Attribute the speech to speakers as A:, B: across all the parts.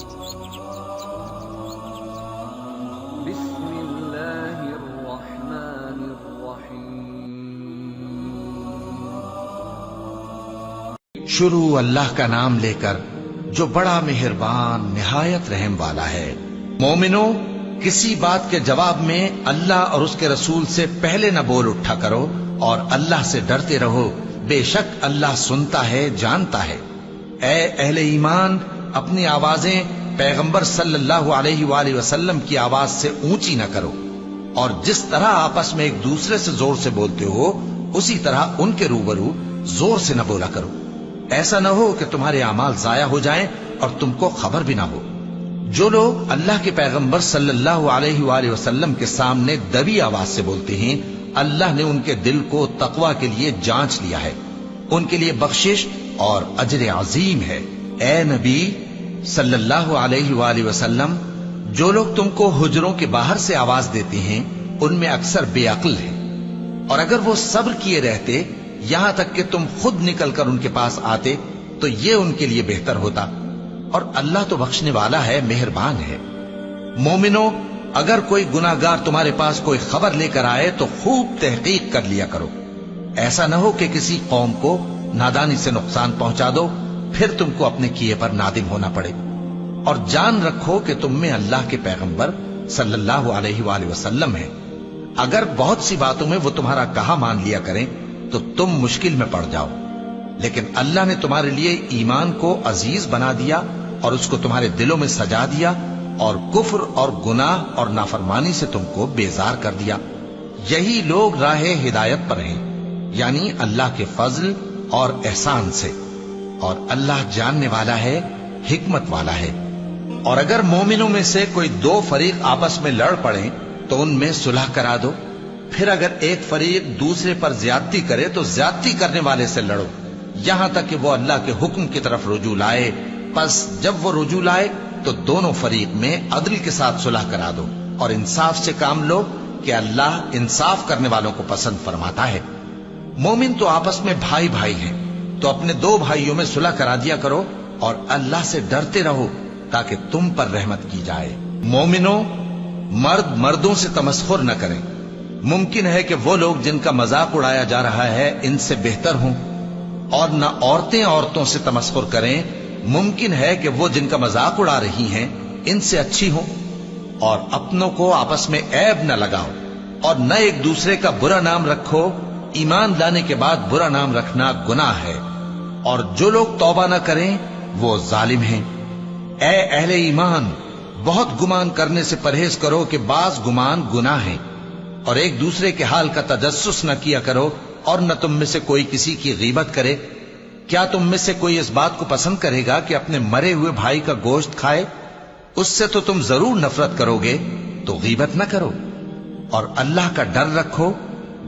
A: بسم اللہ الرحمن الرحیم۔
B: شروع اللہ کا نام لے کر جو بڑا مہربان نہایت رحم والا ہے۔ مومنو، کسی بات کے جواب میں اللہ اور اس کے رسول سے پہلے نہ بول اٹھا کرو اور اللہ سے ڈرتے رہو، بے شک اللہ سنتا ہے، جانتا ہے۔ اے اہل ایمان، اپنی آوازیں پیغمبر صلی اللہ علیہ وآلہ وسلم کی آواز سے اونچی نہ کرو، اور جس طرح آپس میں ایک دوسرے سے زور سے بولتے ہو اسی طرح ان کے روبرو زور سے نہ بولا کرو، ایسا نہ ہو کہ تمہارے اعمال ضائع ہو جائیں اور تم کو خبر بھی نہ ہو۔ جو لوگ اللہ کے پیغمبر صلی اللہ علیہ وآلہ وسلم کے سامنے دبی آواز سے بولتے ہیں، اللہ نے ان کے دل کو تقوی کے لیے جانچ لیا ہے، ان کے لیے بخشش اور اجر عظیم ہے۔ اے نبی صلی اللہ علیہ وآلہ وسلم، جو لوگ تم کو حجروں کے باہر سے آواز دیتے ہیں ان میں اکثر بے عقل ہیں، اور اگر وہ صبر کیے رہتے یہاں تک کہ تم خود نکل کر ان کے پاس آتے تو یہ ان کے لیے بہتر ہوتا، اور اللہ تو بخشنے والا ہے، مہربان ہے۔ مومنو، اگر کوئی گناہگار تمہارے پاس کوئی خبر لے کر آئے تو خوب تحقیق کر لیا کرو، ایسا نہ ہو کہ کسی قوم کو نادانی سے نقصان پہنچا دو پھر تم کو اپنے کیے پر نادم ہونا پڑے۔ اور جان رکھو کہ تم میں اللہ کے پیغمبر صلی اللہ علیہ وآلہ وسلم ہیں، اگر بہت سی باتوں میں وہ تمہارا کہا مان لیا کریں تو تم مشکل میں پڑ جاؤ، لیکن اللہ نے تمہارے لیے ایمان کو عزیز بنا دیا اور اس کو تمہارے دلوں میں سجا دیا، اور کفر اور گناہ اور نافرمانی سے تم کو بیزار کر دیا۔ یہی لوگ راہ ہدایت پر ہیں، یعنی اللہ کے فضل اور احسان سے، اور اللہ جاننے والا ہے، حکمت والا ہے۔ اور اگر مومنوں میں سے کوئی دو فریق آپس میں لڑ پڑیں تو ان میں صلح کرا دو، پھر اگر ایک فریق دوسرے پر زیادتی کرے تو زیادتی کرنے والے سے لڑو، یہاں تک کہ وہ اللہ کے حکم کی طرف رجوع لائے۔ پس جب وہ رجوع لائے تو دونوں فریق میں عدل کے ساتھ صلح کرا دو، اور انصاف سے کام لو کہ اللہ انصاف کرنے والوں کو پسند فرماتا ہے۔ مومن تو آپس میں بھائی بھائی ہیں، تو اپنے دو بھائیوں میں صلح کرا دیا کرو، اور اللہ سے ڈرتے رہو تاکہ تم پر رحمت کی جائے۔ مومنو، مرد مردوں سے تمسخر نہ کریں، ممکن ہے کہ وہ لوگ جن کا مذاق اڑایا جا رہا ہے ان سے بہتر ہوں، اور نہ عورتیں عورتوں سے تمسخر کریں، ممکن ہے کہ وہ جن کا مذاق اڑا رہی ہیں ان سے اچھی ہوں۔ اور اپنوں کو آپس میں عیب نہ لگاؤ، اور نہ ایک دوسرے کا برا نام رکھو، ایمان لانے کے بعد برا نام رکھنا گناہ ہے، اور جو لوگ توبہ نہ کریں وہ ظالم ہیں۔ اے اہل ایمان، بہت گمان کرنے سے پرہیز کرو کہ بعض گمان گناہ ہیں، اور ایک دوسرے کے حال کا تجسس نہ کیا کرو، اور نہ تم میں سے کوئی کسی کی غیبت کرے۔ کیا تم میں سے کوئی اس بات کو پسند کرے گا کہ اپنے مرے ہوئے بھائی کا گوشت کھائے؟ اس سے تو تم ضرور نفرت کرو گے، تو غیبت نہ کرو، اور اللہ کا ڈر رکھو،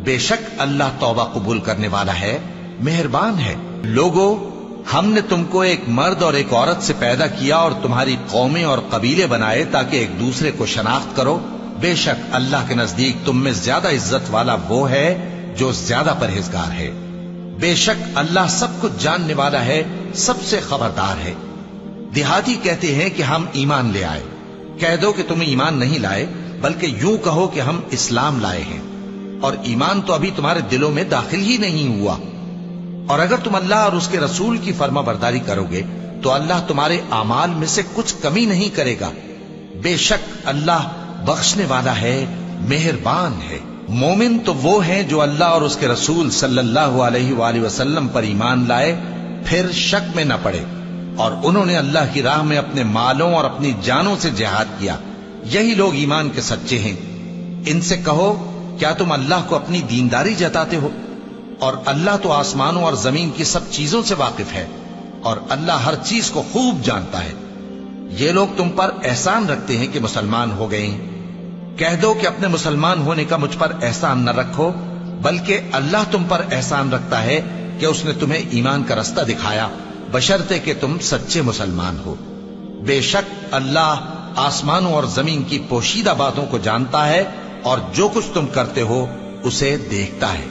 B: بے شک اللہ توبہ قبول کرنے والا ہے، مہربان ہے۔ لوگو، ہم نے تم کو ایک مرد اور ایک عورت سے پیدا کیا اور تمہاری قومیں اور قبیلے بنائے تاکہ ایک دوسرے کو شناخت کرو، بے شک اللہ کے نزدیک تم میں زیادہ عزت والا وہ ہے جو زیادہ پرہیزگار ہے۔ بے شک اللہ سب کچھ جاننے والا ہے، سب سے خبردار ہے۔ دیہاتی کہتے ہیں کہ ہم ایمان لے آئے، کہہ دو کہ تم ایمان نہیں لائے، بلکہ یوں کہو کہ ہم اسلام لائے ہیں، اور ایمان تو ابھی تمہارے دلوں میں داخل ہی نہیں ہوا۔ اور اگر تم اللہ اور اس کے رسول کی فرما برداری کرو گے تو اللہ تمہارے اعمال میں سے کچھ کمی نہیں کرے گا، بے شک اللہ بخشنے والا ہے، مہربان ہے۔ مومن تو وہ ہیں جو اللہ اور اس کے رسول صلی اللہ علیہ وآلہ وسلم پر ایمان لائے، پھر شک میں نہ پڑے، اور انہوں نے اللہ کی راہ میں اپنے مالوں اور اپنی جانوں سے جہاد کیا، یہی لوگ ایمان کے سچے ہیں۔ ان سے کہو، کیا تم اللہ کو اپنی دینداری جتاتے ہو؟ اور اللہ تو آسمانوں اور زمین کی سب چیزوں سے واقف ہے، اور اللہ ہر چیز کو خوب جانتا ہے۔ یہ لوگ تم پر احسان رکھتے ہیں کہ مسلمان ہو گئے ہیں، کہہ دو کہ اپنے مسلمان ہونے کا مجھ پر احسان نہ رکھو، بلکہ اللہ تم پر احسان رکھتا ہے کہ اس نے تمہیں ایمان کا رستہ دکھایا، بشرطے کہ تم سچے مسلمان ہو۔ بے شک اللہ آسمانوں اور زمین کی پوشیدہ باتوں کو جانتا ہے، اور جو کچھ تم کرتے ہو اسے دیکھتا ہے۔